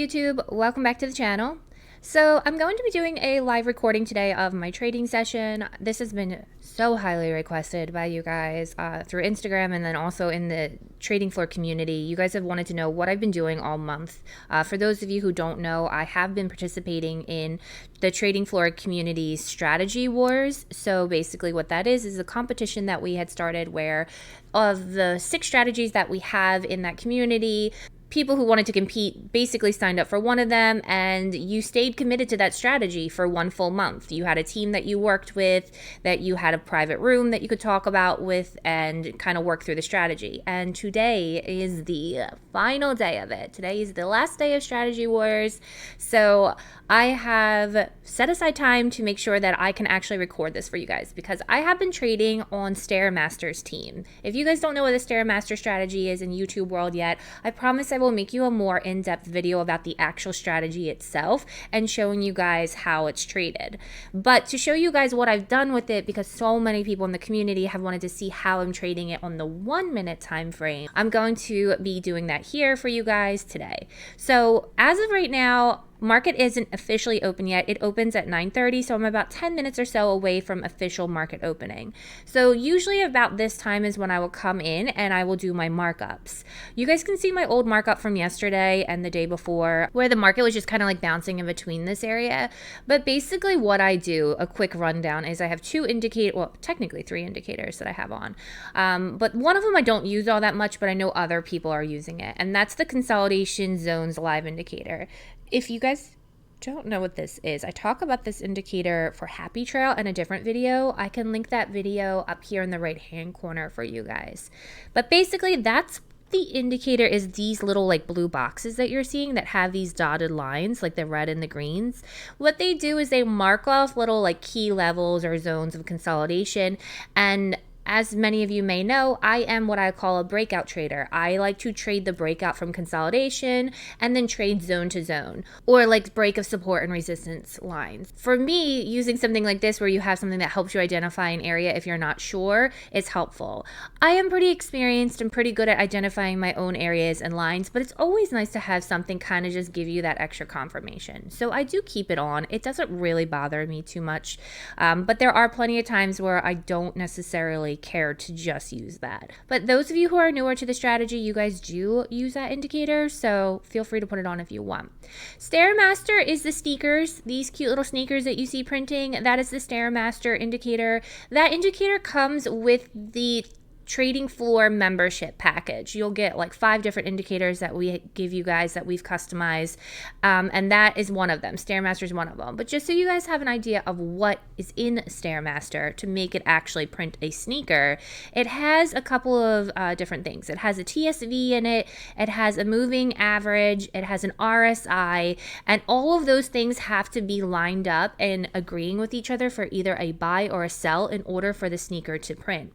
YouTube, welcome back to the channel. So I'm going to be doing a live recording today of my trading session. This has been so highly requested by you guys through Instagram and then also in the trading floor community. You guys have wanted to know what I've been doing all month. For those of you who don't know, I have been participating in the trading floor community's strategy wars. So basically what that is a competition that we had started where of the 6 strategies that we have in that community, people who wanted to compete basically signed up for one of them, and you stayed committed to that strategy for 1 full month. You had a team that you worked with, that you had a private room that you could talk about with and kind of work through the strategy. And today is the final day of it. Today is the last day of Strategy Wars. So I have set aside time to make sure that I can actually record this for you guys because I have been trading on StairMaster's team. If you guys don't know what the StairMaster strategy is in YouTube world yet, I promise I will make you a more in-depth video about the actual strategy itself and showing you guys how it's traded. But to show you guys what I've done with it, because so many people in the community have wanted to see how I'm trading it on the 1 minute time frame, I'm going to be doing that here for you guys today. So as of right now, market isn't officially open yet. It opens at 9:30, so I'm about 10 minutes or so away from official market opening. So usually about this time is when I will come in and I will do my markups. You guys can see my old markup from yesterday and the day before where the market was just kind of like bouncing in between this area. But basically what I do, a quick rundown, is I have 2 indicators, well, technically 3 indicators that I have on. But one of them I don't use all that much, but I know other people are using it. And that's the consolidation zones live indicator. If you guys don't know what this is, I talk about this indicator for Happy Trail in a different video. I can link that video up here in the right hand corner for you guys. But basically that's the indicator, is these little like blue boxes that you're seeing that have these dotted lines like the red and the greens. What they do is they mark off little like key levels or zones of consolidation. And as many of you may know, I am what I call a breakout trader. I like to trade the breakout from consolidation and then trade zone to zone, or like break of support and resistance lines. For me, using something like this where you have something that helps you identify an area if you're not sure is helpful. I am pretty experienced and pretty good at identifying my own areas and lines, but it's always nice to have something kind of just give you that extra confirmation. So I do keep it on. It doesn't really bother me too much, but there are plenty of times where I don't necessarily care to just use that. But those of you who are newer to the strategy, you guys do use that indicator, so feel free to put it on if you want. StairMaster is the sneakers, these cute little sneakers that you see printing. That is the StairMaster indicator. That indicator comes with the trading floor membership package. You'll get like 5 different indicators that we give you guys that we've customized, and that is one of them. StairMaster is one of them. But just so you guys have an idea of what is in StairMaster to make it actually print a sneaker, it has a couple of different things. It has a TSV in it, it has a moving average, it has an RSI, and all of those things have to be lined up and agreeing with each other for either a buy or a sell in order for the sneaker to print.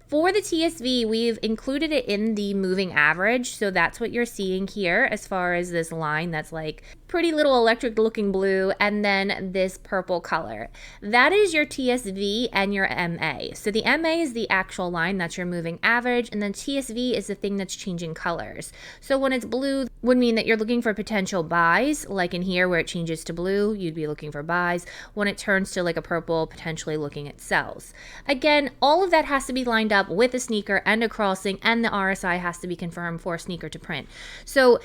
For the TSV, we've included it in the moving average, so that's what you're seeing here as far as this line that's like pretty little electric looking blue, and then this purple color. That is your TSV and your MA. So the MA is the actual line, that's your moving average, and then TSV is the thing that's changing colors. So when it's blue, would mean that you're looking for potential buys, like in here where it changes to blue, you'd be looking for buys. When it turns to like a purple, potentially looking at sells. Again, all of that has to be lined up with a sneaker and a crossing, and the RSI has to be confirmed for a sneaker to print. So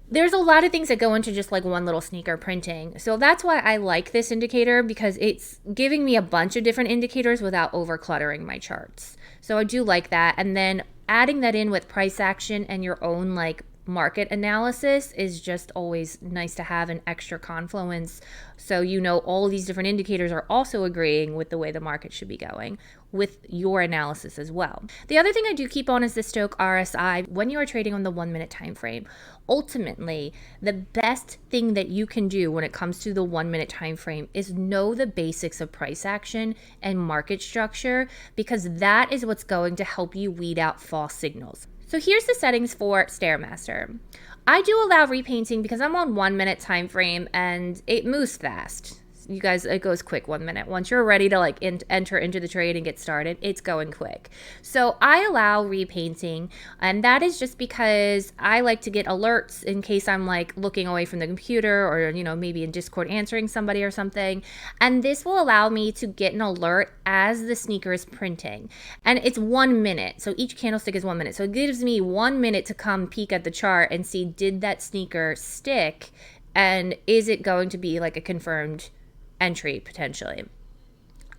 there's a lot of things that go into just like one little sneaker printing. So that's why I like this indicator, because it's giving me a bunch of different indicators without over cluttering my charts. So I do like that. And then adding that in with price action and your own like market analysis is just always nice to have an extra confluence, so you know all these different indicators are also agreeing with the way the market should be going with your analysis as well. The other thing I do keep on is the Stoke RSI when you are trading on the 1 minute time frame. Ultimately, the best thing that you can do when it comes to the 1 minute time frame is know the basics of price action and market structure, because that is what's going to help you weed out false signals. So here's the settings for StairMaster. I do allow repainting because I'm on 1 minute time frame and it moves fast. you guys, it goes quick 1 minute. Once you're ready to like enter into the trade and get started, it's going quick. So I allow repainting, and that is just because I like to get alerts in case I'm like looking away from the computer, or maybe in Discord answering somebody or something. And this will allow me to get an alert as the sneaker is printing. And it's 1 minute. So each candlestick is 1 minute. So it gives me 1 minute to come peek at the chart and see, did that sneaker stick? And is it going to be like a confirmed entry potentially?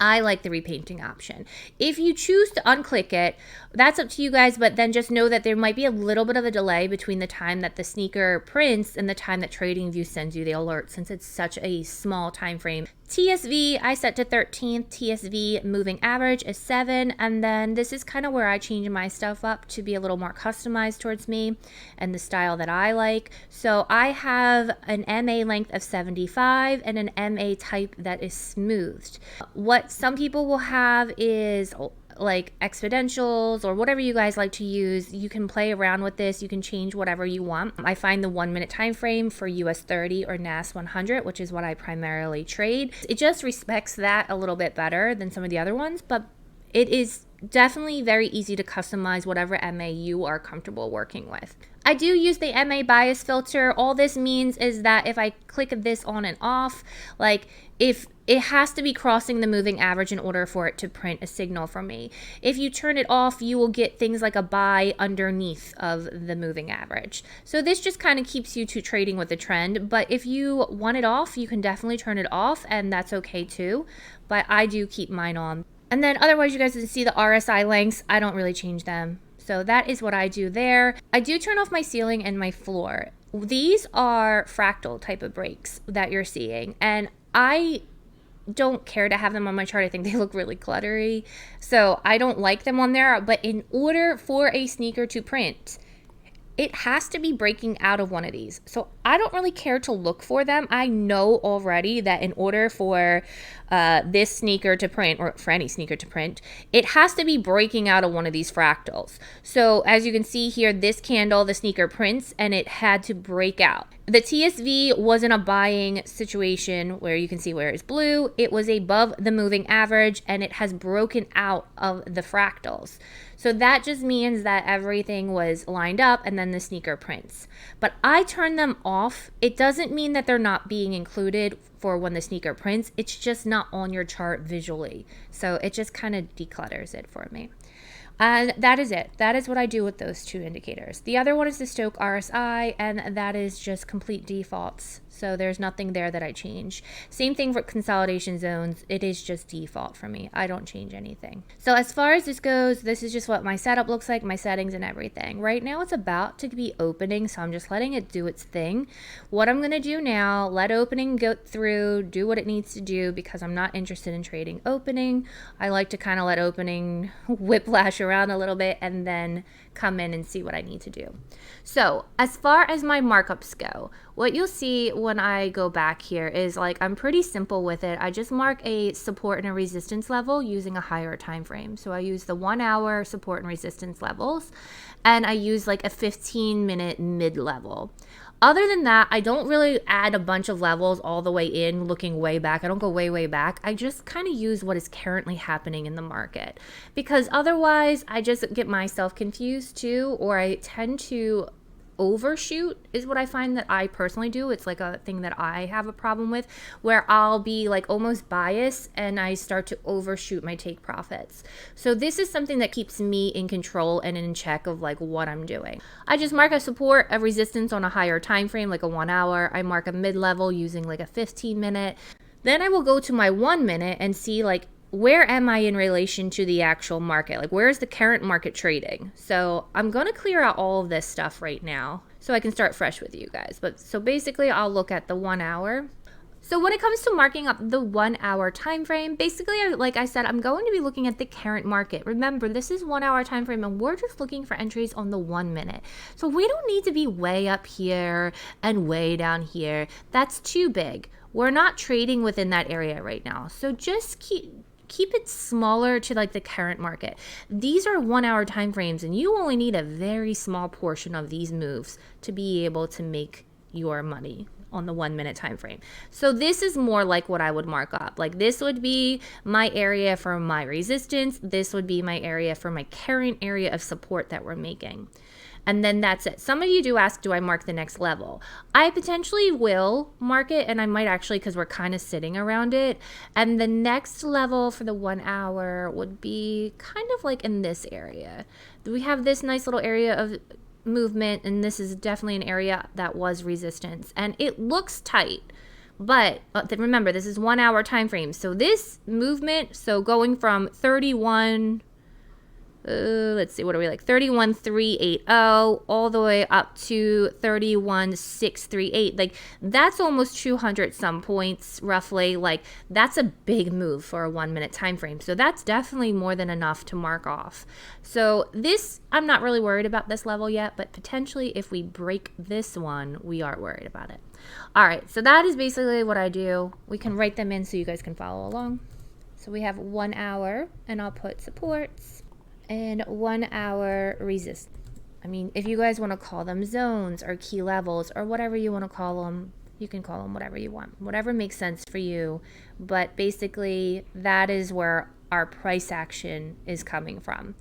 I like the repainting option. If you choose to unclick it, that's up to you guys, but then just know that there might be a little bit of a delay between the time that the sneaker prints and the time that TradingView sends you the alert, since it's such a small time frame. TSV I set to 13th, TSV moving average is 7, and then this is kind of where I change my stuff up to be a little more customized towards me and the style that I like. So I have an MA length of 75 and an MA type that is smoothed. What some people will have is like exponentials or whatever you guys like to use. You can play around with this. You can change whatever you want. I find the 1 minute time frame for US 30 or NAS 100, which is what I primarily trade. It just respects that a little bit better than some of the other ones, but it is definitely very easy to customize whatever MA you are comfortable working with. I do use the MA bias filter. All this means is that if I click this on and off, like if it has to be crossing the moving average in order for it to print a signal for me. If you turn it off, you will get things like a buy underneath of the moving average. So this just kind of keeps you to trading with the trend. But if you want it off, you can definitely turn it off, and that's okay too. But I do keep mine on. And then otherwise, you guys can see the RSI lengths. I don't really change them. So that is what I do there. I do turn off my ceiling and my floor. These are fractal type of breaks that you're seeing, and I don't care to have them on my chart. I think they look really cluttery, so I don't like them on there. But in order for a sneaker to print, it has to be breaking out of one of these. So I don't really care to look for them. I know already that in order for this sneaker to print, or for any sneaker to print, it has to be breaking out of one of these fractals. So as you can see here, this candle, the sneaker prints, and it had to break out. The TSV wasn't a buying situation where you can see where it's blue. It was above the moving average, and it has broken out of the fractals. So that just means that everything was lined up and then the sneaker prints. But I turn them off. It doesn't mean that they're not being included for when the sneaker prints. It's just not on your chart visually. So it just kind of declutters it for me. And that is it. That is what I do with those two indicators. The other one is the Stoke RSI, and that is just complete defaults. So there's nothing there that I change. Same thing for consolidation zones. It is just default for me. I don't change anything. So as far as this goes, this is just what my setup looks like, my settings and everything. Right now it's about to be opening, so I'm just letting it do its thing. What I'm going to do now, let opening go through, do what it needs to do, because I'm not interested in trading opening. I like to kind of let opening whiplash around a little bit and then come in and see what I need to do. So as far as my markups go, what you'll see when I go back here is like I'm pretty simple with it. I just mark a support and a resistance level using a higher time frame. So I use the 1 hour support and resistance levels, and I use like a 15-minute mid-level. Other than that, I don't really add a bunch of levels all the way in, looking way back. I don't go way back. I just kind of use what is currently happening in the market, because otherwise I just get myself confused too, or I tend to overshoot is what I find that I personally do. It's like a thing that I have a problem with, where I'll be like almost biased and I start to overshoot my take profits. So this is something that keeps me in control and in check of like what I'm doing. I just mark a support, a resistance on a higher time frame, like a 1 hour. I mark a mid-level using like a 15-minute. Then I will go to my 1 minute and see like, where am I in relation to the actual market? Like, where is the current market trading? So I'm going to clear out all of this stuff right now so I can start fresh with you guys. But so basically I'll look at the 1 hour. So when it comes to marking up the 1 hour time frame, basically, like I said, I'm going to be looking at the current market. Remember, this is 1 hour time frame, and we're just looking for entries on the 1 minute. So we don't need to be way up here and way down here. That's too big. We're not trading within that area right now. So just keep it smaller to like the current market. These are 1 hour time frames, and you only need a very small portion of these moves to be able to make your money. on the 1 minute time frame. So this is more like what I would mark up. Like this would be my area for my resistance. This would be my area for my current area of support that we're making. And then that's it. Some of you do ask, do I mark the next level? I potentially will mark it, and I might actually, because we're kind of sitting around it. And the next level for the 1 hour would be kind of like in this area. We have this nice little area of movement, and this is definitely an area that was resistance. And it looks tight. But remember, this is 1 hour time frame. So this movement, so going from 31... let's see, what are we like? 31,380 all the way up to 31,638. Like that's almost 200 some points roughly. Like that's a big move for a 1 minute time frame. So that's definitely more than enough to mark off. So this, I'm not really worried about this level yet, but potentially if we break this one, we are worried about it. All right, so that is basically what I do. We can write them in so you guys can follow along. So we have 1 hour, and I'll put supports, and 1 hour resist. I mean, if you guys want to call them zones or key levels or whatever you want to call them, you can call them whatever you want, whatever makes sense for you. But basically, that is where our price action is coming from.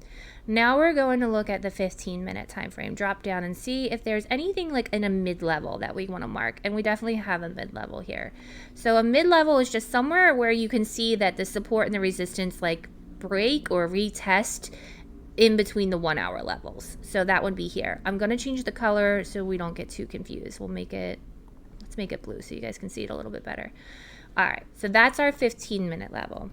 Now we're going to look at the 15-minute time frame, drop down and see if there's anything like in a mid-level that we want to mark. And we definitely have a mid-level here. So a mid-level is just somewhere where you can see that the support and the resistance like break or retest in between the 1 hour levels. So that would be here. I'm going to change the color so we don't get too confused. Let's make it blue so you guys can see it a little bit better. All right, so that's our 15-minute level.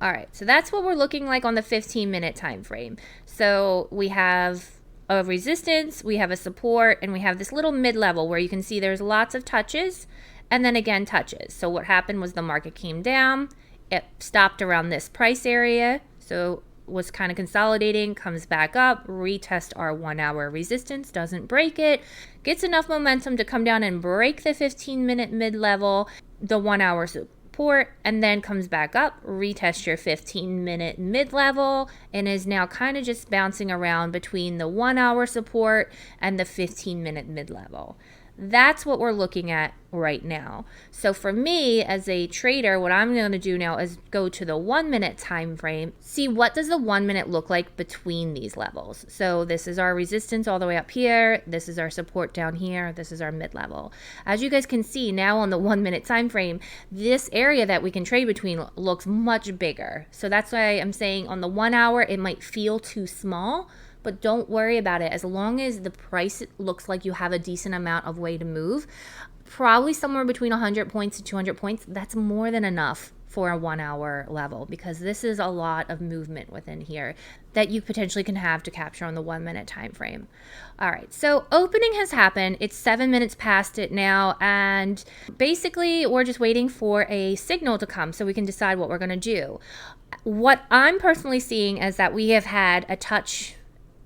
All right, so that's what we're looking like on the 15-minute time frame. So we have a resistance, we have a support, and we have this little mid-level where you can see there's lots of touches and then again touches. So what happened was the market came down, it stopped around this price area, so was kind of consolidating, comes back up, retest our 1 hour resistance, doesn't break it, gets enough momentum to come down and break the 15-minute mid-level, the 1 hour support, and then comes back up, retest your 15-minute mid-level, and is now kind of just bouncing around between the 1 hour support and the 15-minute mid-level. That's what we're looking at right now. So for me as a trader, what I'm going to do now is go to the 1 minute time frame, see what does the 1 minute look like between these levels. So this is our resistance all the way up here, this is our support down here, this is our mid-level. As you guys can see now on the 1 minute time frame, this area that we can trade between looks much bigger. So that's why I'm saying on the 1 hour it might feel too small, but don't worry about it. As long as the price looks like you have a decent amount of way to move, probably somewhere between 100 points to 200 points, that's more than enough for a 1 hour level, because this is a lot of movement within here that you potentially can have to capture on the 1 minute time frame. All right, so opening has happened. It's 7 minutes past it now, and basically we're just waiting for a signal to come so we can decide what we're going to do. What I'm personally seeing is that we have had a touch.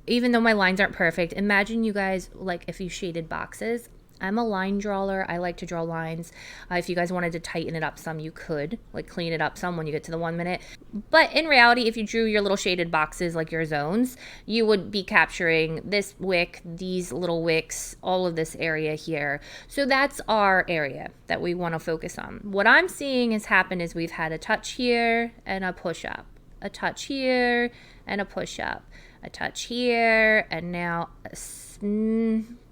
Even though my lines aren't perfect, imagine you guys, like if you shaded boxes. I'm a line drawer. I like to draw lines. If you guys wanted to tighten it up some, you could, like clean it up some when you get to the 1 minute. But in reality, if you drew your little shaded boxes like your zones, you would be capturing this wick, these little wicks, all of this area here. So that's our area that we want to focus on. What I'm seeing has happened is we've had a touch here and a push up, a touch here and a push up, a touch here, and now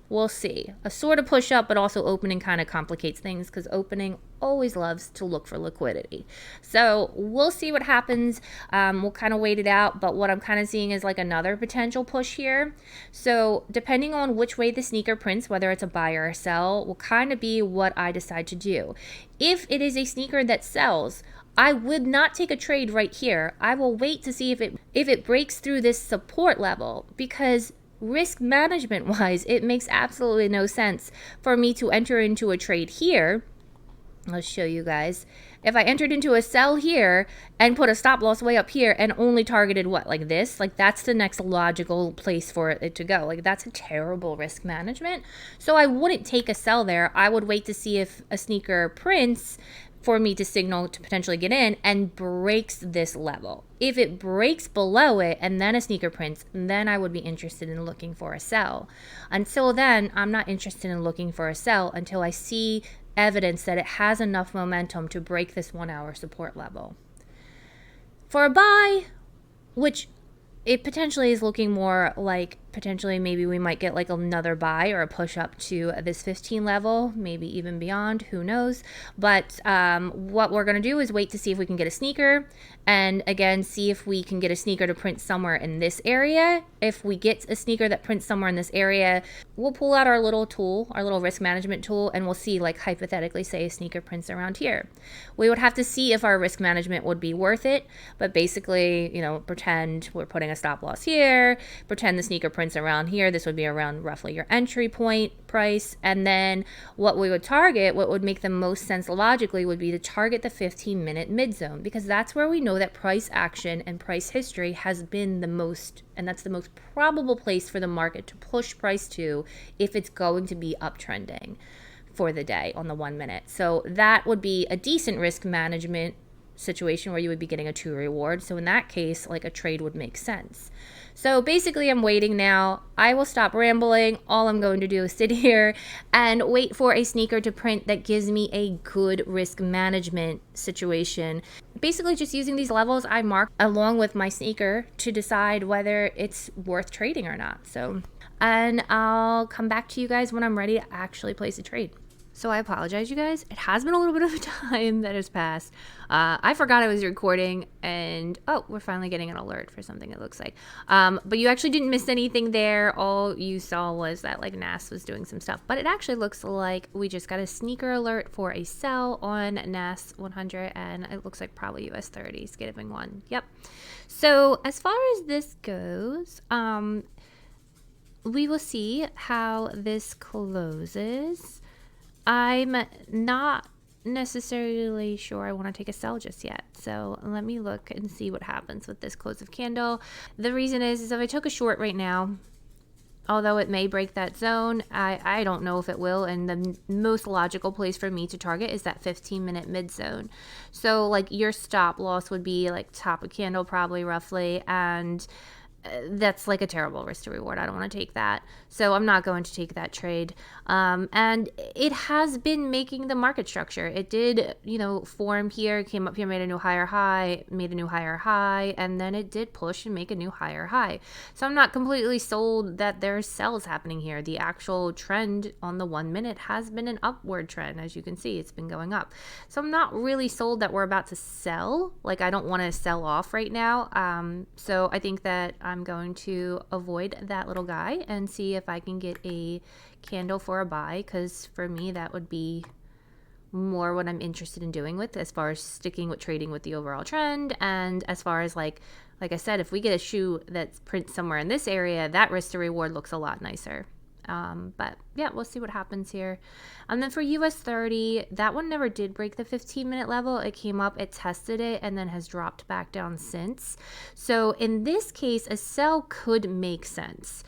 we'll see. A sort of push up, but also opening kind of complicates things because opening always loves to look for liquidity. So we'll see what happens. We'll kind of wait it out, but what I'm kind of seeing is like another potential push here. So depending on which way the sneaker prints, whether it's a buy or a sell, will kind of be what I decide to do. If it is a sneaker that sells, I would not take a trade right here. I will wait to see if it breaks through this support level, because risk management wise, it makes absolutely no sense for me to enter into a trade here. I'll show you guys. If I entered into a sell here and put a stop loss way up here and only targeted what, like this, like that's the next logical place for it to go. Like that's a terrible risk management. So I wouldn't take a sell there. I would wait to see if a sneaker prints, for me to signal to potentially get in and breaks this level. If it breaks below it and then a sneaker prints, then I would be interested in looking for a sell. Until then, I'm not interested in looking for a sell until I see evidence that it has enough momentum to break this 1 hour support level. For a buy, which it potentially is looking more like potentially maybe we might get like another buy or a push up to this 15 level, maybe even beyond, who knows. But what we're going to do is wait to see if we can get a sneaker, and again, see if we can get a sneaker to print somewhere in this area. If we get a sneaker that prints somewhere in this area, we'll pull out our little tool, our little risk management tool, and we'll see, like hypothetically, say a sneaker prints around here. We would have to see if our risk management would be worth it, but basically, you know, pretend we're putting a stop loss here, pretend the sneaker prints around here. This would be around roughly your entry point price, and then what we would target, what would make the most sense logically, would be to target the 15-minute mid zone, because that's where we know that price action and price history has been the most, and that's the most probable place for the market to push price to if it's going to be uptrending for the day on the 1 minute. So that would be a decent risk management situation where you would be getting a 2 reward. So in that case, like a trade would make sense. So basically I'm waiting now. I will stop rambling. All I'm going to do is sit here and wait for a sneaker to print that gives me a good risk management situation. Basically just using these levels I marked along with my sneaker to decide whether it's worth trading or not. So, and I'll come back to you guys when I'm ready to actually place a trade. So I apologize, you guys. It has been a little bit of time that has passed. I forgot I was recording, and oh, we're finally getting an alert for something, it looks like. But you actually didn't miss anything there. All you saw was that like NAS was doing some stuff. But it actually looks like we just got a sneaker alert for a sell on NAS 100, and it looks like probably US 30, skipping one. Yep. So as far as this goes, we will see how this closes. I'm not necessarily sure I want to take a sell just yet. So let me look and see what happens with this close of candle. The reason is if I took a short right now, although it may break that zone, I don't know if it will. And the most logical place for me to target is that 15-minute mid zone. So like your stop loss would be like top of candle probably roughly, and that's like a terrible risk to reward. I don't want to take that. So I'm not going to take that trade. And it has been making the market structure. It did, form here, came up here, made a new higher high, made a new higher high, and then it did push and make a new higher high. So I'm not completely sold that there's sells happening here. The actual trend on the 1 minute has been an upward trend. As you can see, it's been going up. So I'm not really sold that we're about to sell. Like, I don't want to sell off right now. So I think that I'm going to avoid that little guy and see if I can get a candle for a buy, because for me that would be more what I'm interested in doing with, as far as sticking with trading with the overall trend. And as far as like I said, if we get a shoe that's print somewhere in this area, that risk to reward looks a lot nicer. But yeah, we'll see what happens here. And then for US 30, that one never did break the 15-minute level. It came up, it tested it, and then has dropped back down since. So in this case, a sell could make sense.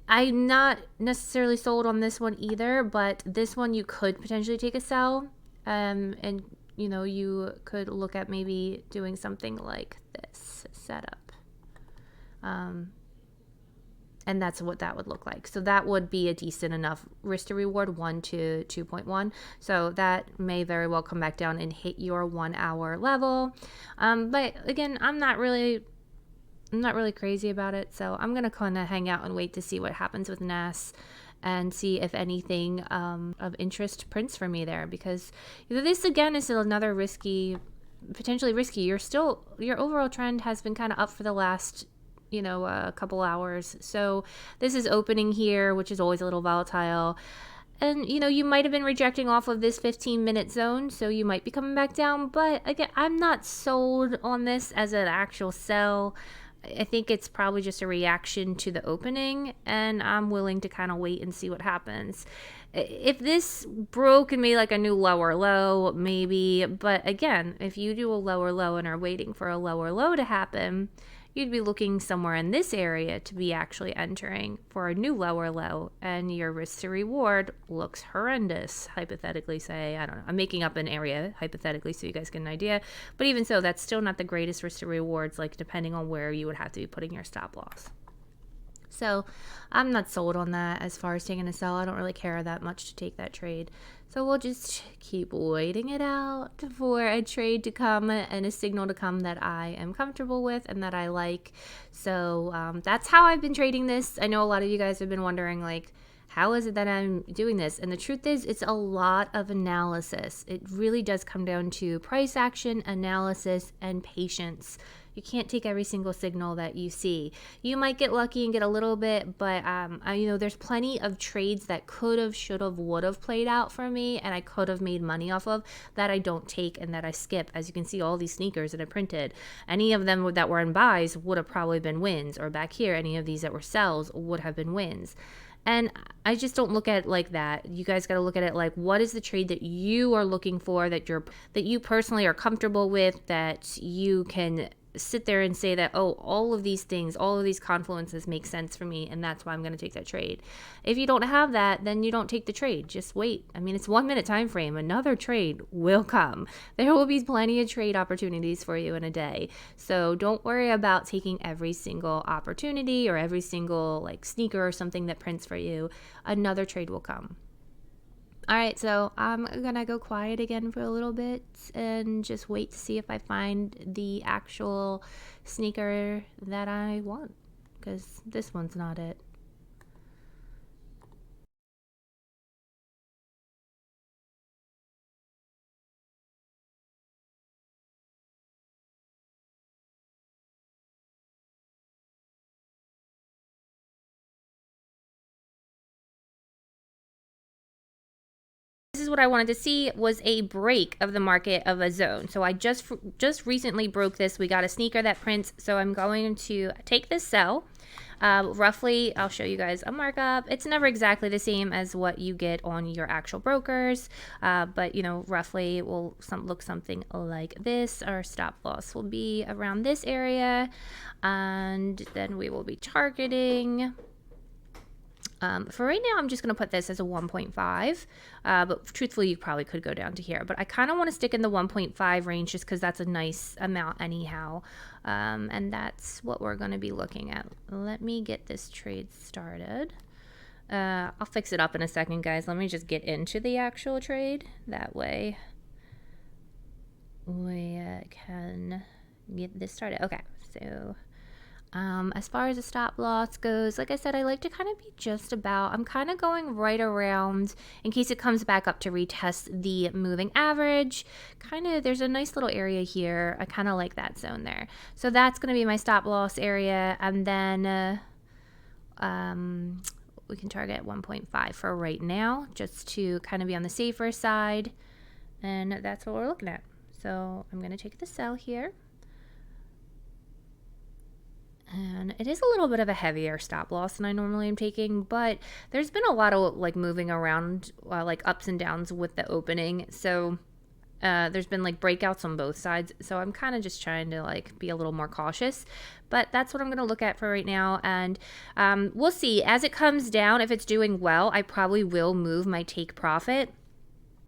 I'm not necessarily sold on this one either, but this one you could potentially take a sell. And you could look at maybe doing something like this setup. And that's what that would look like. So that would be a decent enough risk to reward, 1 to 2.1. So that may very well come back down and hit your 1 hour level. But again, I'm not really crazy about it. So I'm going to kind of hang out and wait to see what happens with NAS and see if anything of interest prints for me there. Because this again is another potentially risky. Your overall trend has been kind of up for the last a couple hours. So this is opening here, which is always a little volatile. And, you might have been rejecting off of this 15-minute zone, so you might be coming back down. But again, I'm not sold on this as an actual sell. I think it's probably just a reaction to the opening, and I'm willing to kind of wait and see what happens. If this broke and made like a new lower low, maybe. But again, if you do a lower low and are waiting for a lower low to happen, you'd be looking somewhere in this area to be actually entering for a new lower low, and your risk to reward looks horrendous, hypothetically say. I don't know, I'm making up an area hypothetically so you guys get an idea, but even so, that's still not the greatest risk to rewards, like depending on where you would have to be putting your stop loss. So I'm not sold on that as far as taking a sell. I don't really care that much to take that trade. So we'll just keep waiting it out for a trade to come and a signal to come that I am comfortable with and that I like. So that's how I've been trading this. I know a lot of you guys have been wondering, like, how is it that I'm doing this? And the truth is, it's a lot of analysis. It really does come down to price action, analysis, and patience. You can't take every single signal that you see. You might get lucky and get a little bit, but there's plenty of trades that could have, should have, would have played out for me, and I could have made money off of that I don't take and that I skip. As you can see, all these sneakers that I printed, any of them that were in buys would have probably been wins, or back here, any of these that were sells would have been wins. And I just don't look at it like that. You guys got to look at it like, what is the trade that you are looking for, that you personally are comfortable with, that you can sit there and say that, oh, all of these things, all of these confluences make sense for me, and that's why I'm going to take that trade. If you don't have that, then you don't take the trade. Just wait. I mean, it's 1 minute time frame. Another trade will come. There will be plenty of trade opportunities for you in a day. So don't worry about taking every single opportunity or every single like sneaker or something that prints for you. Another trade will come. All right, so I'm gonna go quiet again for a little bit and just wait to see if I find the actual sneaker that I want, because this one's not it. This is what I wanted to see, was a break of the market of a zone. So I just recently broke this. We got a sneaker that prints. So I'm going to take this sell. Roughly, I'll show you guys a markup. It's never exactly the same as what you get on your actual brokers, but roughly it will look something like this. Our stop loss will be around this area, and then we will be targeting. For right now, I'm just going to put this as a 1.5, but truthfully, you probably could go down to here. But I kind of want to stick in the 1.5 range just because that's a nice amount anyhow, and that's what we're going to be looking at. Let me get this trade started. I'll fix it up in a second, guys. Let me just get into the actual trade. That way we can get this started. Okay, so... as far as the stop loss goes, like I said, I like to kind of be just about, I'm kind of going right around in case it comes back up to retest the moving average. There's a nice little area here. I kind of like that zone there. So that's going to be my stop loss area. And then we can target 1.5 for right now, just to kind of be on the safer side. And that's what we're looking at. So I'm going to take the sell here. And it is a little bit of a heavier stop loss than I normally am taking, but there's been a lot of like moving around, like ups and downs with the opening. So there's been like breakouts on both sides. So I'm kind of just trying to like be a little more cautious, but that's what I'm going to look at for right now. And we'll see as it comes down. If it's doing well, I probably will move my take profit.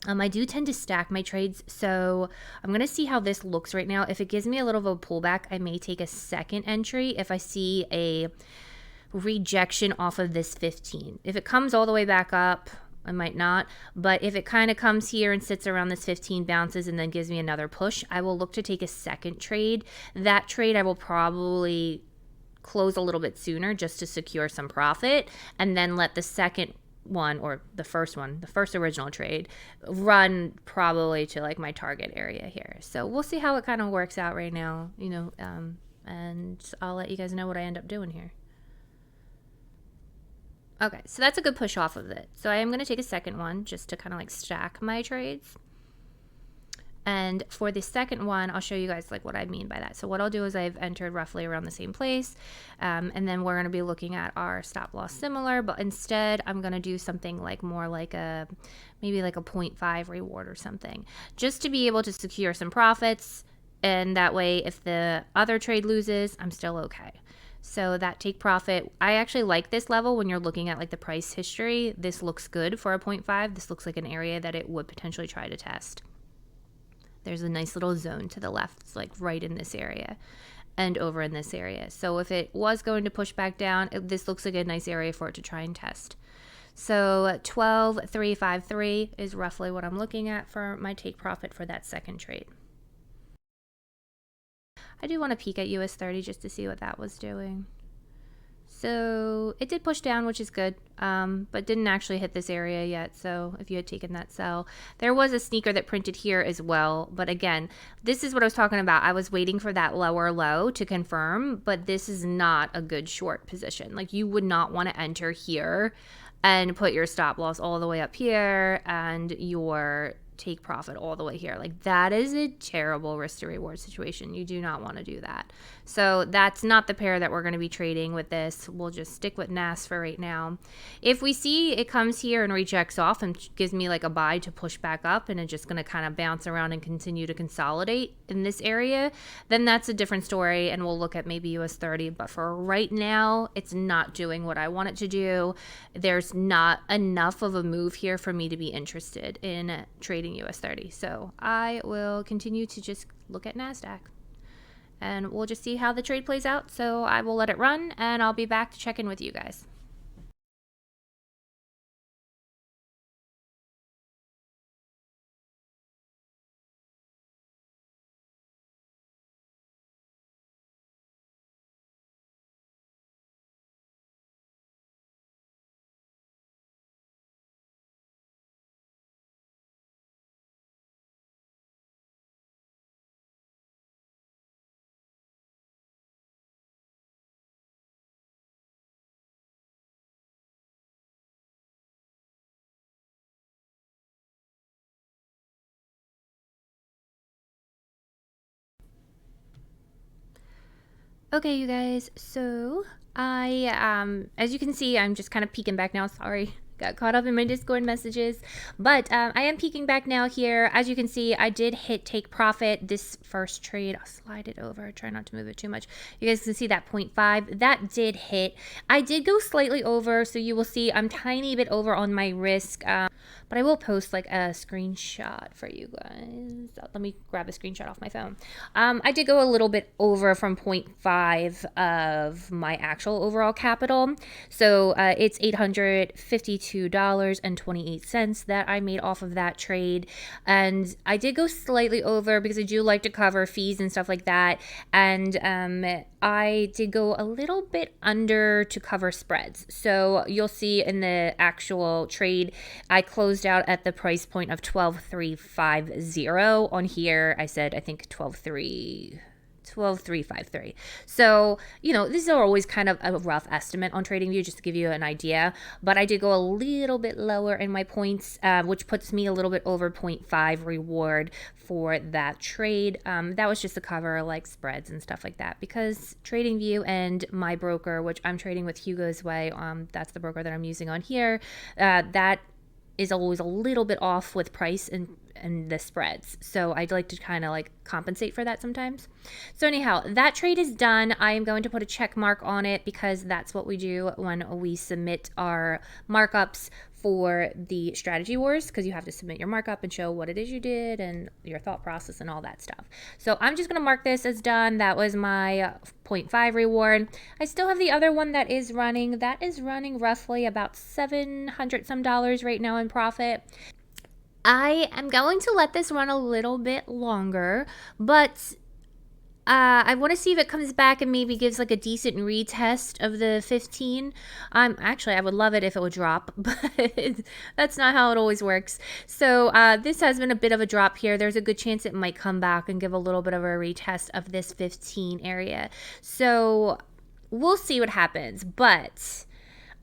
I do tend to stack my trades, so I'm going to see how this looks right now. If it gives me a little of a pullback, I may take a second entry if I see a rejection off of this 15. If it comes all the way back up, I might not, but if it kind of comes here and sits around this 15, bounces, and then gives me another push, I will look to take a second trade. That trade I will probably close a little bit sooner just to secure some profit, and then let the second one, or the first original trade, run probably to like my target area here. So we'll see how it kind of works out right now, and I'll let you guys know what I end up doing here. Okay, so that's a good push off of it. So I am going to take a second one just to kind of like stack my trades. And for the second one, I'll show you guys like what I mean by that. So what I'll do is I've entered roughly around the same place. And then we're going to be looking at our stop loss similar, but instead I'm going to do something like more like maybe like a 0.5 reward or something, just to be able to secure some profits And that way, if the other trade loses, I'm still okay. So that take profit, I actually like this level when you're looking at like the price history. This looks good for a 0.5. This looks like an area that it would potentially try to test. There's a nice little zone to the left. It's like right in this area and over in this area. So if it was going to push back down, this looks like a nice area for it to try and test. So 12,353 is roughly what I'm looking at for my take profit for that second trade. I do want to peek at US 30 just to see what that was doing. So it did push down, which is good, but didn't actually hit this area yet. So if you had taken that sell, there was a sneaker that printed here as well. But again, this is what I was talking about. I was waiting for that lower low to confirm, but this is not a good short position. Like, you would not want to enter here and put your stop loss all the way up here and your take profit all the way here. Like, that is a terrible risk to reward situation. You do not want to do that. So that's not the pair that we're going to be trading with this. We'll just stick with NAS for right now. If we see it comes here and rejects off and gives me like a buy to push back up and it's just going to kind of bounce around and continue to consolidate in this area, then that's a different story and we'll look at maybe US 30. But for right now, it's not doing what I want it to do. There's not enough of a move here for me to be interested in trading US 30. So I will continue to just look at NASDAQ. And we'll just see how the trade plays out. So I will let it run and I'll be back to check in with you guys. Okay, you guys, so as you can see, I'm just kind of peeking back now. Sorry, got caught up in my Discord messages, but I am peeking back now here. As you can see, I did hit take profit this first trade. I'll slide it over, try not to move it too much. You guys can see that 0.5, that did hit. I did go slightly over, so you will see I'm tiny bit over on my risk. But I will post like a screenshot for you guys. Let me grab a screenshot off my phone. I did go a little bit over from 0.5 of my actual overall capital. So it's $852.28 that I made off of that trade. And I did go slightly over because I do like to cover fees and stuff like that. And I did go a little bit under to cover spreads. So you'll see in the actual trade, I closed out at the price point of 12,350. On here, I said, I think 12,353. So, you know, these are always kind of a rough estimate on TradingView just to give you an idea. But I did go a little bit lower in my points, which puts me a little bit over 0.5 reward for that trade. That was just to cover like spreads and stuff like that, because TradingView and my broker, which I'm trading with Hugosway, that's the broker that I'm using on here, that is always a little bit off with price and the spreads. So I'd like to kind of like compensate for that sometimes. So anyhow, that trade is done. I am going to put a check mark on it because that's what we do when we submit our markups for the strategy wars, because you have to submit your markup and show what it is you did and your thought process and all that stuff. So I'm just going to mark this as done. That was my 0.5 reward. I still have the other one that is running. That is running roughly about $700 some right now in profit. I am going to let this run a little bit longer, but I want to see if it comes back and maybe gives like a decent retest of the 15. Actually, I would love it if it would drop, but that's not how it always works. So this has been a bit of a drop here. There's a good chance it might come back and give a little bit of a retest of this 15 area. So we'll see what happens, but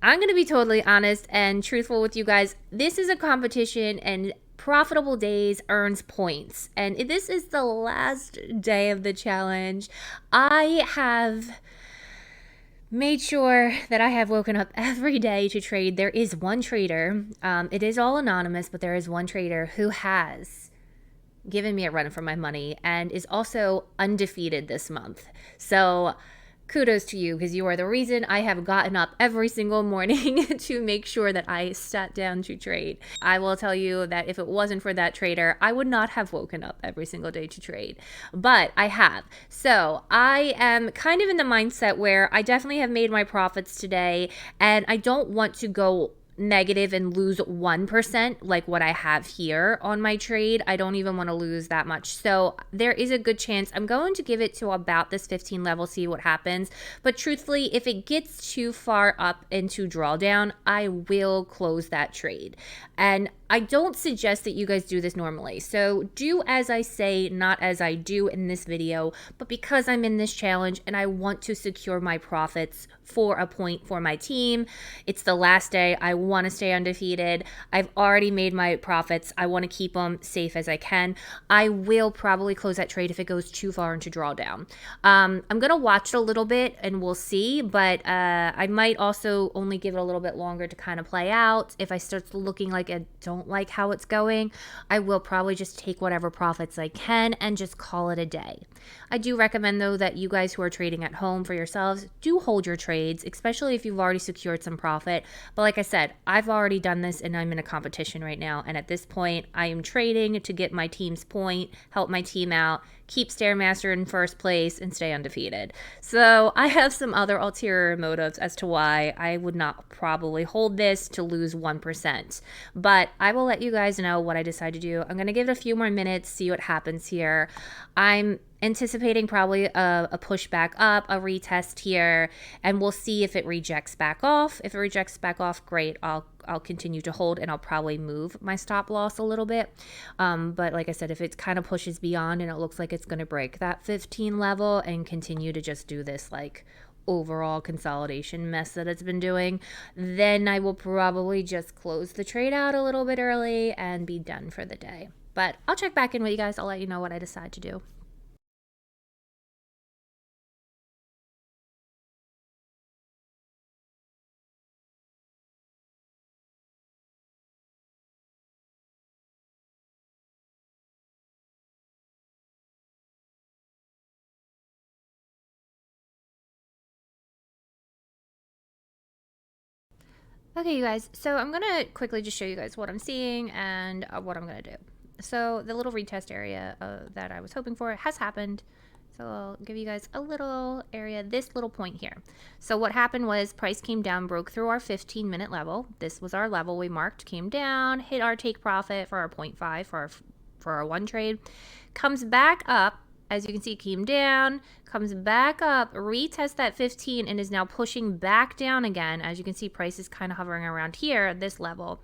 I'm going to be totally honest and truthful with you guys. This is a competition, and profitable days earns points, and this is the last day of the challenge. I have made sure that I have woken up every day to trade. There is one trader, it is all anonymous, but there is one trader who has giving me a run for my money and is also undefeated this month. So kudos to you, because you are the reason I have gotten up every single morning to make sure that I sat down to trade. I will tell you that if it wasn't for that trader, I would not have woken up every single day to trade, but I have. So I am kind of in the mindset where I definitely have made my profits today, and I don't want to go negative and lose 1% like what I have here on my trade. I don't even want to lose that much. So there is a good chance I'm going to give it to about this 15 level, see what happens. But truthfully, if it gets too far up into drawdown, I will close that trade. And I don't suggest that you guys do this normally. So do as I say, not as I do in this video. But because I'm in this challenge and I want to secure my profits for a point for my team, it's the last day. I want to stay undefeated. I've already made my profits. I want to keep them safe as I can. I will probably close that trade if it goes too far into drawdown. I'm going to watch it a little bit and we'll see, but I might also only give it a little bit longer to kind of play out. If I start looking like I don't like how it's going, I will probably just take whatever profits I can and just call it a day. I do recommend, though, that you guys who are trading at home for yourselves do hold your trades, especially if you've already secured some profit. But like I said, I've already done this and I'm in a competition right now. And at this point, I am trading to get my team's point, help my team out, keep StairMaster in first place, and stay undefeated. So I have some other ulterior motives as to why I would not probably hold this to lose 1%. But I will let you guys know what I decide to do. I'm going to give it a few more minutes, see what happens here. I'm anticipating probably a push back up, a retest here, and we'll see if it rejects back off. If it rejects back off, great. I'll continue to hold, and I'll probably move my stop loss a little bit. But like I said, if it kind of pushes beyond and it looks like it's going to break that 15 level and continue to just do this like overall consolidation mess that it's been doing, then I will probably just close the trade out a little bit early and be done for the day. But I'll check back in with you guys. I'll let you know what I decide to do. Okay, you guys, so I'm going to quickly just show you guys what I'm seeing and what I'm going to do. So the little retest area that I was hoping for has happened. So I'll give you guys a little area, this little point here. So what happened was price came down, broke through our 15-minute level. This was our level we marked, came down, hit our take profit for our 0.5 for our one trade, comes back up. As you can see, came down, comes back up, retest that 15, and is now pushing back down again. As you can see, price is kind of hovering around here at this level,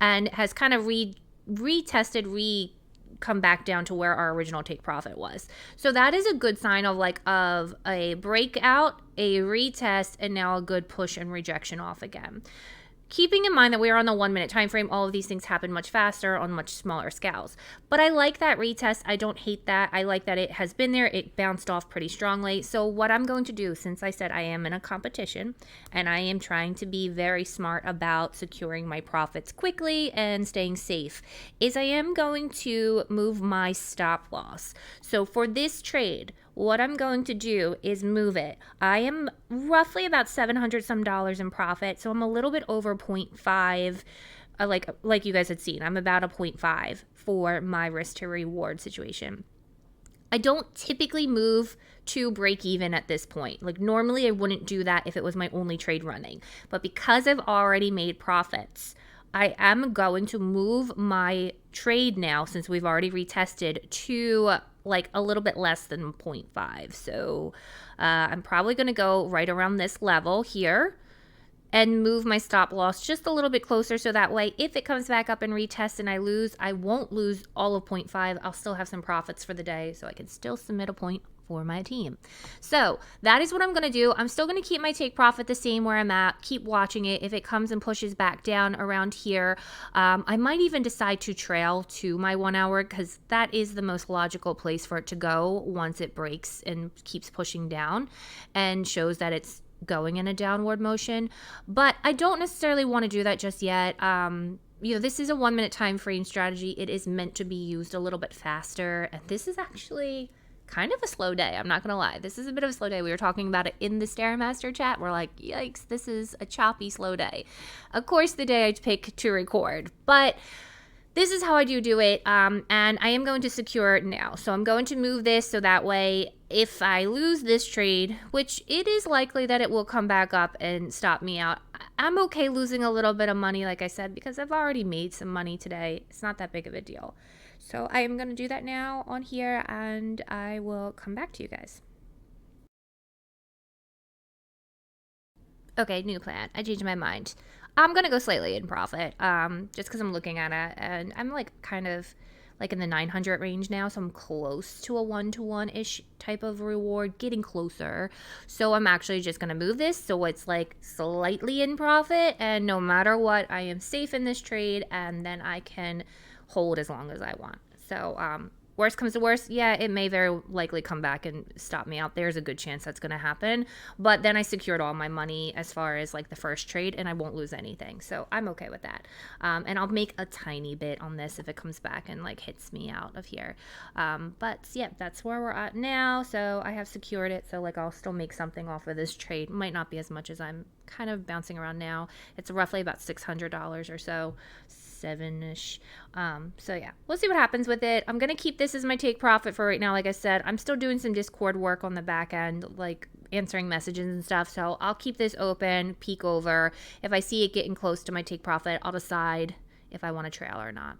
and has kind of retested, come back down to where our original take profit was. So that is a good sign of a breakout, a retest, and now a good push and rejection off again. Keeping in mind that we are on the 1 minute time frame, all of these things happen much faster on much smaller scales. But I like that retest. I don't hate that. I like that it has been there. It bounced off pretty strongly. So what I'm going to do, since I said I am in a competition and I am trying to be very smart about securing my profits quickly and staying safe, is I am going to move my stop loss. So for this trade, what I'm going to do is move it. I am roughly about $700 some in profit, so I'm a little bit over 0.5, like you guys had seen. I'm about a 0.5 for my risk to reward situation. I don't typically move to break even at this point. Like normally I wouldn't do that if it was my only trade running, but because I've already made profits, I am going to move my trade now, since we've already retested, to like a little bit less than 0.5. So I'm probably going to go right around this level here and move my stop loss just a little bit closer, so that way if it comes back up and retests and I lose, I won't lose all of 0.5. I'll still have some profits for the day, so I can still submit a point for my team. So that is what I'm going to do. I'm still going to keep my take profit the same where I'm at, keep watching it. If it comes and pushes back down around here, I might even decide to trail to my 1 hour, because that is the most logical place for it to go once it breaks and keeps pushing down and shows that it's going in a downward motion. But I don't necessarily want to do that just yet. this is a 1 minute time frame strategy. It is meant to be used a little bit faster. And this is actually kind of a slow day. I'm not going to lie. This is a bit of a slow day. We were talking about it in the StairMaster chat. We're like, yikes, this is a choppy, slow day. Of course, the day I pick to record. But this is how I do it, and I am going to secure it now. So I'm going to move this so that way if I lose this trade, which it is likely that it will come back up and stop me out, I'm okay losing a little bit of money, like I said, because I've already made some money today. It's not that big of a deal. So I am going to do that now on here, and I will come back to you guys. Okay, new plan. I changed my mind. I'm gonna go slightly in profit, just because I'm looking at it, and I'm like kind of like in the 900 range now, so I'm close to a 1-to-1-ish type of reward, getting closer. So I'm actually just gonna move this so it's like slightly in profit, and no matter what, I am safe in this trade, and then I can hold as long as I want. So worst comes to worst, yeah, it may very likely come back and stop me out. There's a good chance that's going to happen. But then I secured all my money as far as like the first trade, and I won't lose anything. So I'm okay with that. And I'll make a tiny bit on this if it comes back and like hits me out of here. But yeah, that's where we're at now. So I have secured it. So like I'll still make something off of this trade. Might not be as much as I'm kind of bouncing around now. It's roughly about $600 or so. 7-ish. So yeah, we'll see what happens with it. I'm gonna keep this as my take profit for right now. Like I said, I'm still doing some Discord work on the back end, like answering messages and stuff. So I'll keep this open, peek over. If I see it getting close to my take profit, I'll decide if I want to trail or not.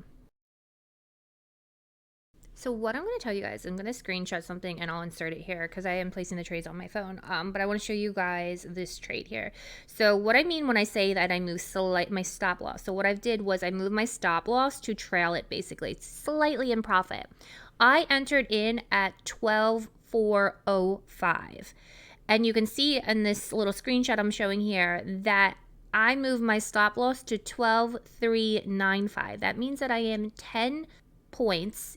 So what I'm going to tell you guys, I'm going to screenshot something and I'll insert it here because I am placing the trades on my phone. But I want to show you guys this trade here. So what I mean when I say that I move my stop loss. So what I did was I moved my stop loss to trail it basically. It's slightly in profit. I entered in at 12,405. And you can see in this little screenshot I'm showing here that I moved my stop loss to 12,395. That means that I am 10 points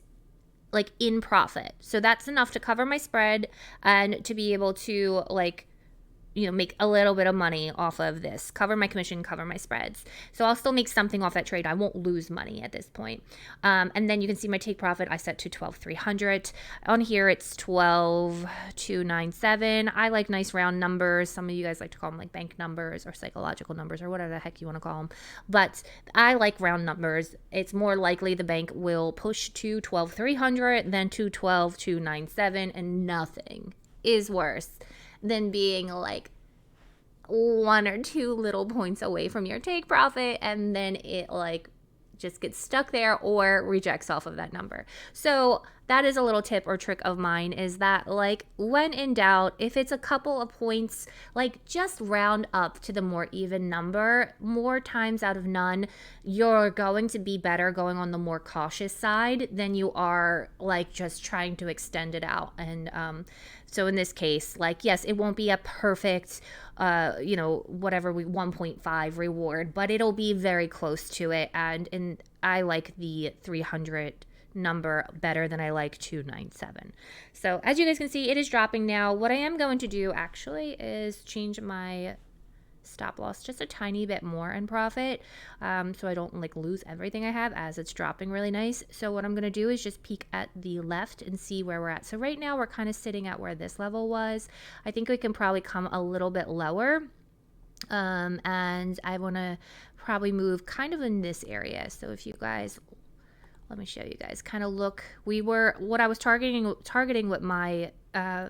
like in profit. So that's enough to cover my spread and to be able to like make a little bit of money off of this, cover my commission, cover my spreads. So I'll still make something off that trade. I won't lose money at this point. And then you can see my take profit. I set to 12,300. On here, it's 12,297. I like nice round numbers. Some of you guys like to call them like bank numbers or psychological numbers or whatever the heck you want to call them. But I like round numbers. It's more likely the bank will push to 12,300 than to 12,297, and nothing is worse than being like 1 or 2 little points away from your take profit and then it like just gets stuck there or rejects off of that number. So that is a little tip or trick of mine, is that like when in doubt, if it's a couple of points, like just round up to the more even number. More times out of none, you're going to be better going on the more cautious side than you are like just trying to extend it out. And so in this case, like, yes, it won't be a perfect whatever 1.5 reward, but it'll be very close to it. And I like the 300 number better than I like 297. So as you guys can see, it is dropping now. What I am going to do actually is change my stop loss just a tiny bit more in profit, so I don't like lose everything I have as it's dropping really nice. So what I'm going to do is just peek at the left and see where we're at. So right now we're kind of sitting at where this level was. I think we can probably come a little bit lower, and I want to probably move kind of in this area. So if you guys, let me show you guys, kind of look, what I was targeting with my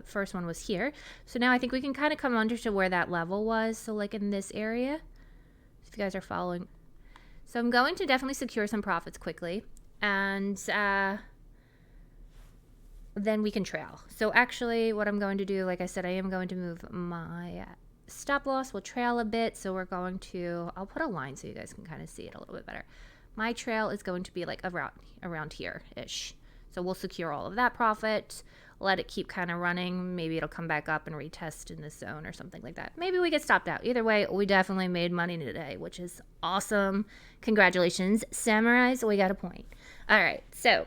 first one was here. So now I think we can kind of come under to where that level was. So like in this area, if you guys are following. So I'm going to definitely secure some profits quickly, and then we can trail. So actually what I'm going to do, like I said, I am going to move my stop loss. We'll trail a bit. So we're going to, I'll put a line so you guys can kind of see it a little bit better. My trail is going to be like around here-ish. So we'll secure all of that profit, let it keep kind of running. Maybe it'll come back up and retest in this zone or something like that. Maybe we get stopped out. Either way, we definitely made money today, which is awesome. Congratulations, samurais. We got a point. All right, so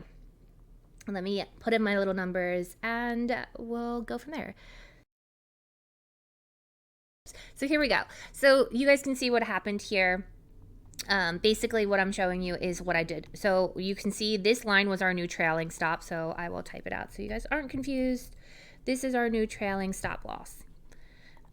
let me put in my little numbers and we'll go from there. So here we go. So you guys can see what happened here. Basically what I'm showing you is what I did. So you can see this line was our new trailing stop. So I will type it out so you guys aren't confused. This is our new trailing stop loss.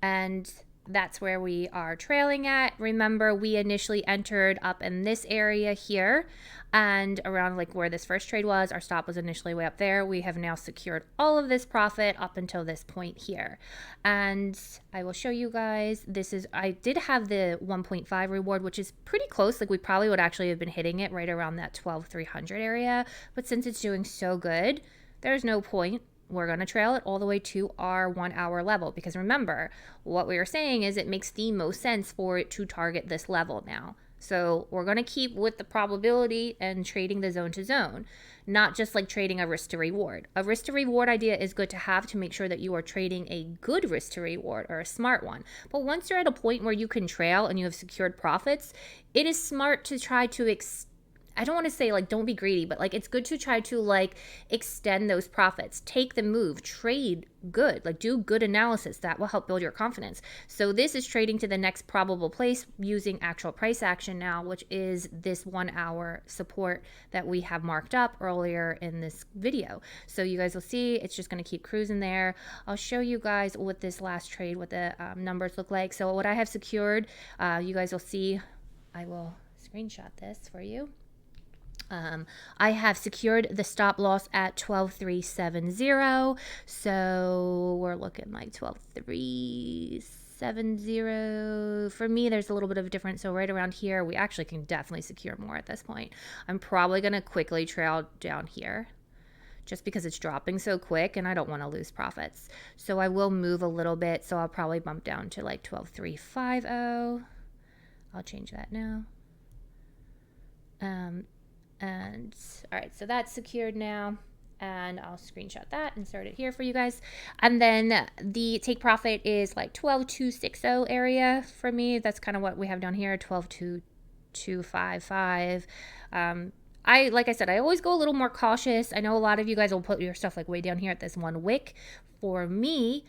And that's where we are trailing at. Remember, we initially entered up in this area here, and around like where this first trade was, our stop was initially way up there. We have now secured all of this profit up until this point here. And I will show you guys, I did have the 1.5 reward, which is pretty close. Like we probably would actually have been hitting it right around that 12,300 area. But since it's doing so good, there's no point. We're going to trail it all the way to our 1 hour level, because remember what we were saying is it makes the most sense for it to target this level now. So we're going to keep with the probability and trading the zone to zone, not just like trading a risk to reward. A risk to reward idea is good to have to make sure that you are trading a good risk to reward or a smart one. But once you're at a point where you can trail and you have secured profits, it is smart to try to I don't want to say like don't be greedy, but like it's good to try to like extend those profits, take the move, trade good, like do good analysis. That will help build your confidence. So this is trading to the next probable place using actual price action now, which is this 1 hour support that we have marked up earlier in this video. So you guys will see it's just going to keep cruising there. I'll show you guys what this last trade, what the numbers look like. So what I have secured, you guys will see, I will screenshot this for you. I have secured the stop loss at 12,370. So we're looking like 12,370. For me, there's a little bit of a difference. So right around here, we actually can definitely secure more at this point. I'm probably going to quickly trail down here just because it's dropping so quick and I don't want to lose profits. So I will move a little bit. So I'll probably bump down to like 12,350. I'll change that now. And all right, so that's secured now, and I'll screenshot that, insert it here for you guys. And then the take profit is like 12,260 area for me. That's kind of what we have down here, 12,255. Like I said, I always go a little more cautious. I know a lot of you guys will put your stuff like way down here at this one wick. For me,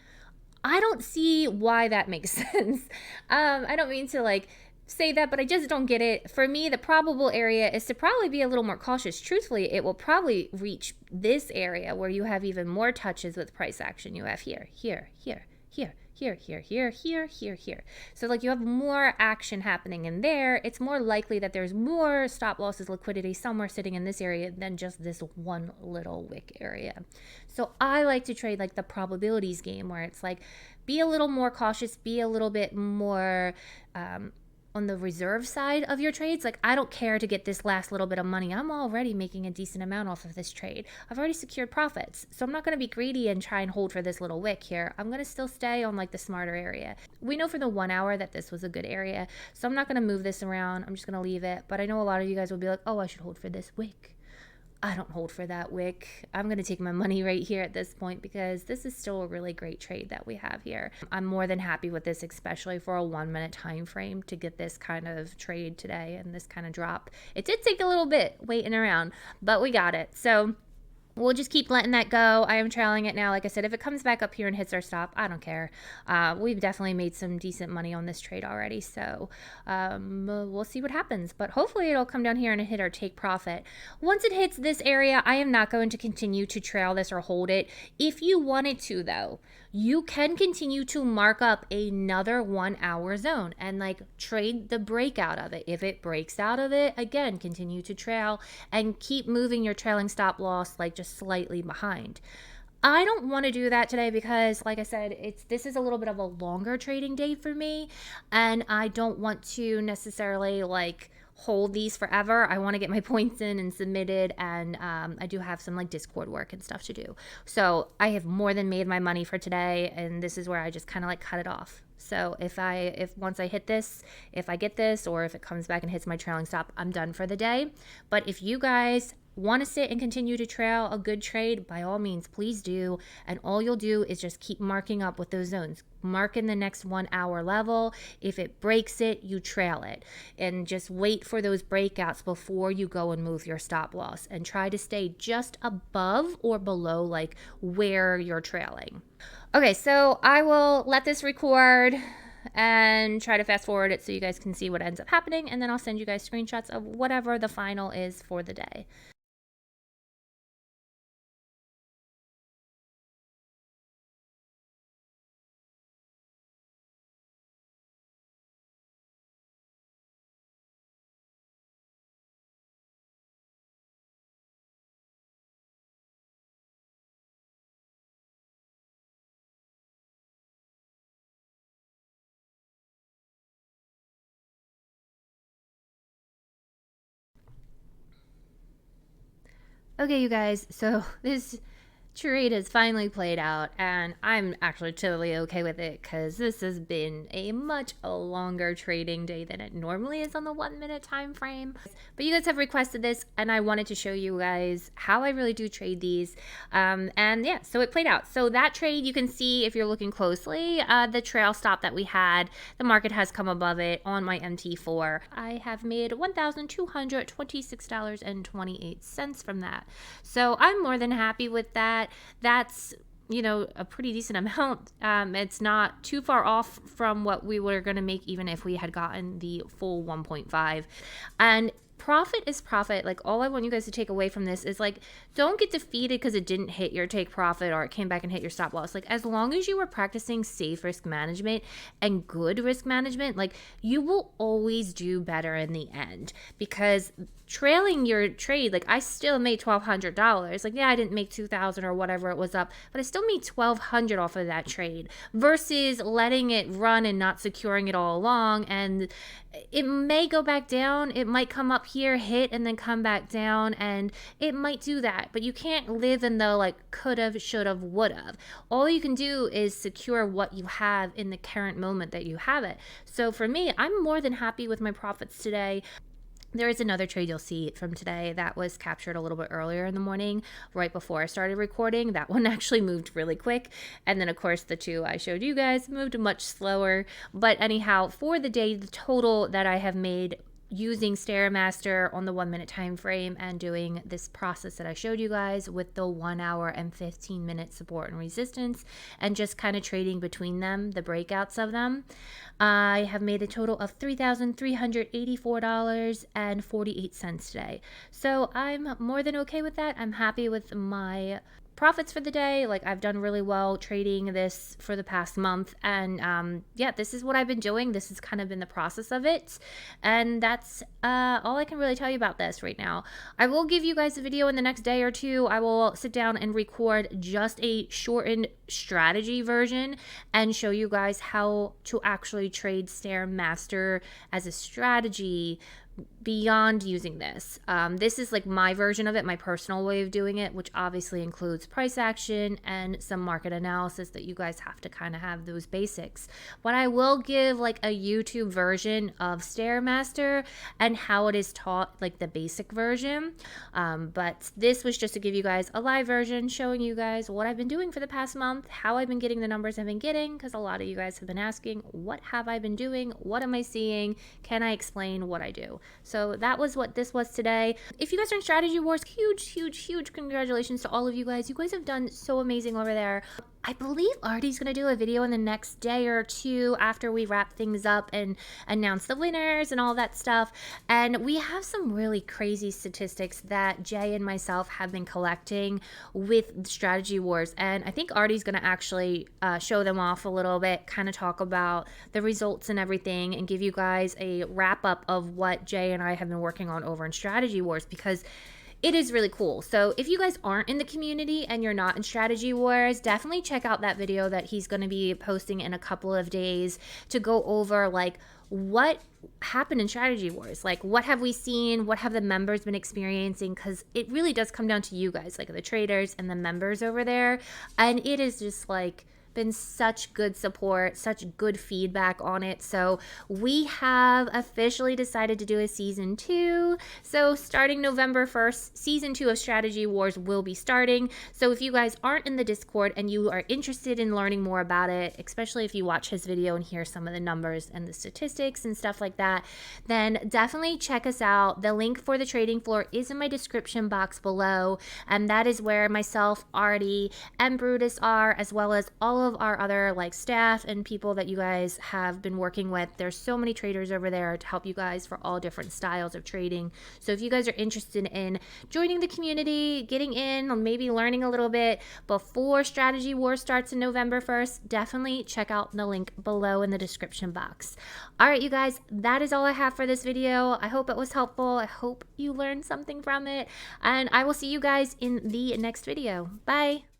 I don't see why that makes sense. I don't mean to like say that, but I just don't get it. For me, the probable area is to probably be a little more cautious. Truthfully, it will probably reach this area where you have even more touches with price action. You have here, here, here, here, here, here, here, here, here, here. So like you have more action happening in there. It's more likely that there's more stop losses liquidity somewhere sitting in this area than just this one little wick area. So I like to trade like the probabilities game, where it's like be a little more cautious, be a little bit more on the reserve side of your trades. Like I don't care to get this last little bit of money. I'm already making a decent amount off of this trade. I've already secured profits. So I'm not going to be greedy and try and hold for this little wick here. I'm going to still stay on like the smarter area. We know for the 1 hour that this was a good area. So I'm not going to move this around. I'm just going to leave it. But I know a lot of you guys will be like, oh, I should hold for this wick. I don't hold for that wick. I'm going to take my money right here at this point, because this is still a really great trade that we have here. I'm more than happy with this, especially for a 1 minute time frame to get this kind of trade today and this kind of drop. It did take a little bit waiting around, but we got it. So we'll just keep letting that go. I am trailing it now. Like I said, if it comes back up here and hits our stop, I don't care. We've definitely made some decent money on this trade already. So we'll see what happens. But hopefully it'll come down here and hit our take profit. Once it hits this area, I am not going to continue to trail this or hold it. If you wanted to, though, you can continue to mark up another 1 hour zone and like trade the breakout of it. If it breaks out of it, again, continue to trail and keep moving your trailing stop loss like just slightly behind. I don't want to do that today because, like I said, this is a little bit of a longer trading day for me, and I don't want to necessarily like hold these forever. I want to get my points in and submitted, and I do have some like Discord work and stuff to do. So I have more than made my money for today, and this is where I just kind of like cut it off. So if once I hit this, if I get this, or if it comes back and hits my trailing stop, I'm done for the day. But if you guys want to sit and continue to trail a good trade, by all means, please do. And all you'll do is just keep marking up with those zones. Mark in the next 1 hour level. If it breaks it, you trail it. And just wait for those breakouts before you go and move your stop loss. And try to stay just above or below like where you're trailing. Okay, so I will let this record. and try to fast forward it so you guys can see what ends up happening, and then I'll send you guys screenshots of whatever the final is for the day. Okay, you guys, so this trade has finally played out, and I'm actually totally okay with it because this has been a much longer trading day than it normally is on the 1 minute time frame. But you guys have requested this, and I wanted to show you guys how I really do trade these. And yeah, so it played out. So that trade, you can see if you're looking closely, the trail stop that we had, the market has come above it on my MT4. I have made $1,226.28 from that. So I'm more than happy with that. That's, you know, a pretty decent amount. It's not too far off from what we were going to make even if we had gotten the full 1.5. And profit is profit. Like, all I want you guys to take away from this is, like, don't get defeated because it didn't hit your take profit or it came back and hit your stop loss. Like, as long as you were practicing safe risk management and good risk management, like, you will always do better in the end, because trailing your trade, like, I still made $1,200. Like, yeah, I didn't make 2,000 or whatever it was up, but I still made 1,200 off of that trade versus letting it run and not securing it all along. And it may go back down, it might come up here, hit, and then come back down, and it might do that. But you can't live in the, like, could've, should've, would've. All you can do is secure what you have in the current moment that you have it. So for me, I'm more than happy with my profits today. There is another trade you'll see from today that was captured a little bit earlier in the morning, right before I started recording. That one actually moved really quick. And then, of course, the two I showed you guys moved much slower. But anyhow, for the day, the total that I have made using StairMaster on the 1 minute time frame and doing this process that I showed you guys with the 1 hour and 15 minute support and resistance, and just kind of trading between them, the breakouts of them, I have made a total of $3,384.48 today. So I'm more than okay with that. I'm happy with my profits for the day. Like, I've done really well trading this for the past month, and yeah, this is what I've been doing. This has kind of been the process of it, and that's all I can really tell you about this right now. I will give you guys a video in the next day or two. I will sit down and record just a shortened strategy version and show you guys how to actually trade StairMaster as a strategy beyond using this. This is like my version of it, my personal way of doing it, which obviously includes price action and some market analysis that you guys have to kind of have those basics. But I will give like a YouTube version of StairMaster and how it is taught, like the basic version. But this was just to give you guys a live version, showing you guys what I've been doing for the past month, how I've been getting the numbers I've been getting, because a lot of you guys have been asking, what have I been doing? What am I seeing? Can I explain what I do? So that was what this was today. If you guys are in Strategy Wars, huge congratulations to all of you guys. You guys have done so amazing over there. I believe Artie's going to do a video in the next day or two after we wrap things up and announce the winners and all that stuff. And we have some really crazy statistics that Jay and myself have been collecting with Strategy Wars. And I think Artie's going to actually show them off a little bit, kind of talk about the results and everything, and give you guys a wrap up of what Jay and I have been working on over in Strategy Wars, because it is really cool. So if you guys aren't in the community and you're not in Strategy Wars, definitely check out that video that he's going to be posting in a couple of days to go over like what happened in Strategy Wars. Like, what have we seen? What have the members been experiencing? Because it really does come down to you guys, like the traders and the members over there. And it is just like been such good support, such good feedback on it. So we have officially decided to do a season 2. So starting November 1st, season 2 of Strategy Wars will be starting. So if you guys aren't in the Discord and you are interested in learning more about it, especially if you watch his video and hear some of the numbers and the statistics and stuff like that, then definitely check us out. The link for the trading floor is in my description box below, and that is where myself, Artie, and Brutus are, as well as all of our other like staff and people that you guys have been working with. There's so many traders over there to help you guys for all different styles of trading. So if you guys are interested in joining the community, getting in, or maybe learning a little bit before Strategy War starts in November 1st, definitely check out the link below in the description box. All right, you guys, that is all I have for this video. I hope it was helpful. I hope you learned something from it, and I will see you guys in the next video. Bye.